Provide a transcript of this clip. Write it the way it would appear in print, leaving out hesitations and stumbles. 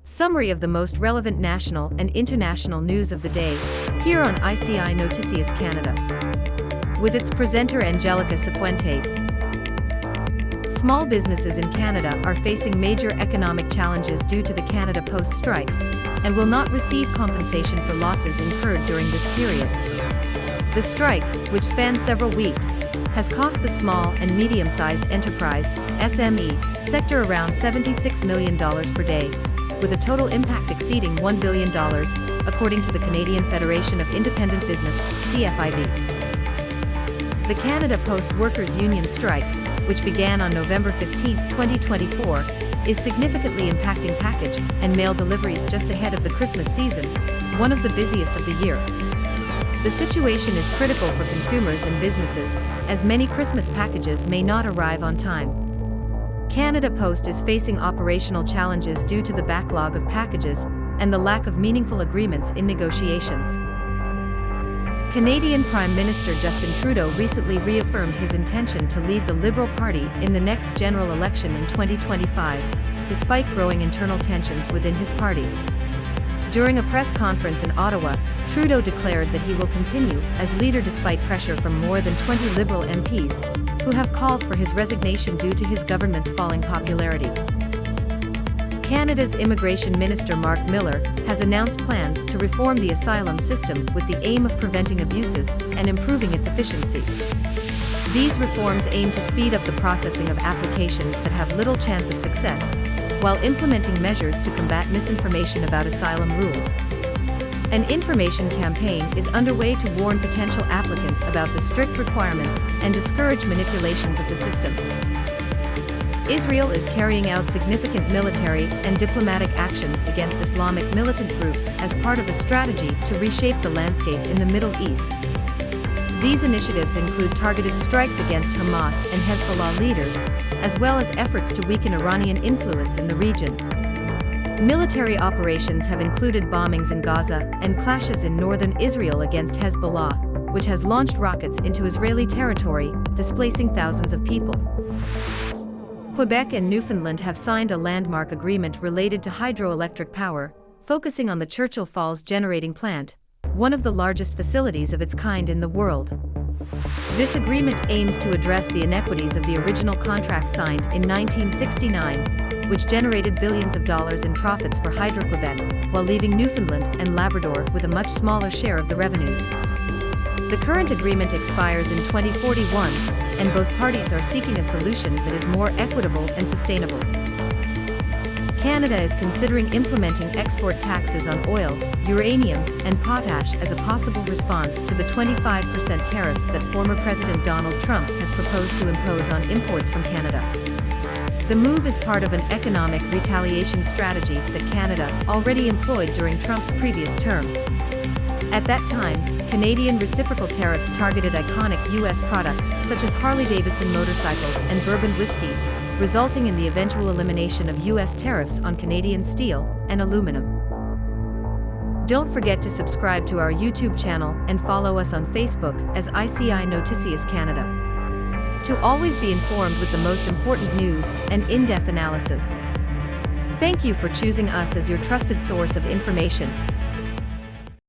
Summary of the most relevant national and international news of the day, here on ICI Noticias Canada. With its presenter Angelica Cifuentes. Small businesses in Canada are facing major economic challenges due to the Canada Post strike, and will not receive compensation for losses incurred during this period. The strike, which spans several weeks, has cost the small and medium-sized enterprise (SME) sector around $76 million per day, with a total impact exceeding $1 billion, according to the Canadian Federation of Independent Business (CFIB). The Canada Post Workers' Union strike, which began on November 15, 2024, is significantly impacting package and mail deliveries just ahead of the Christmas season, one of the busiest of the year. The situation is critical for consumers and businesses, as many Christmas packages may not arrive on time. Canada Post is facing operational challenges due to the backlog of packages and the lack of meaningful agreements in negotiations. Canadian Prime Minister Justin Trudeau recently reaffirmed his intention to lead the Liberal Party in the next general election in 2025, despite growing internal tensions within his party. During a press conference in Ottawa, Trudeau declared that he will continue as leader despite pressure from more than 20 Liberal MPs, who have called for his resignation due to his government's falling popularity. Canada's Immigration Minister Mark Miller has announced plans to reform the asylum system with the aim of preventing abuses and improving its efficiency. These reforms aim to speed up the processing of applications that have little chance of success, while implementing measures to combat misinformation about asylum rules. An information campaign is underway to warn potential applicants about the strict requirements and discourage manipulations of the system. Israel is carrying out significant military and diplomatic actions against Islamic militant groups as part of a strategy to reshape the landscape in the Middle East. These initiatives include targeted strikes against Hamas and Hezbollah leaders, as well as efforts to weaken Iranian influence in the region. Military operations have included bombings in Gaza and clashes in northern Israel against Hezbollah, which has launched rockets into Israeli territory, displacing thousands of people. Quebec and Newfoundland have signed a landmark agreement related to hydroelectric power, focusing on the Churchill Falls Generating Plant, one of the largest facilities of its kind in the world. This agreement aims to address the inequities of the original contract signed in 1969, which generated billions of dollars in profits for Hydro-Quebec, while leaving Newfoundland and Labrador with a much smaller share of the revenues. The current agreement expires in 2041, and both parties are seeking a solution that is more equitable and sustainable. Canada is considering implementing export taxes on oil, uranium, and potash as a possible response to the 25% tariffs that former President Donald Trump has proposed to impose on imports from Canada. The move is part of an economic retaliation strategy that Canada already employed during Trump's previous term. At that time, Canadian reciprocal tariffs targeted iconic U.S. products such as Harley-Davidson motorcycles and bourbon whiskey, resulting in the eventual elimination of U.S. tariffs on Canadian steel and aluminum. Don't forget to subscribe to our YouTube channel and follow us on Facebook as ICI Noticias Canada, to always be informed with the most important news and in-depth analysis. Thank you for choosing us as your trusted source of information.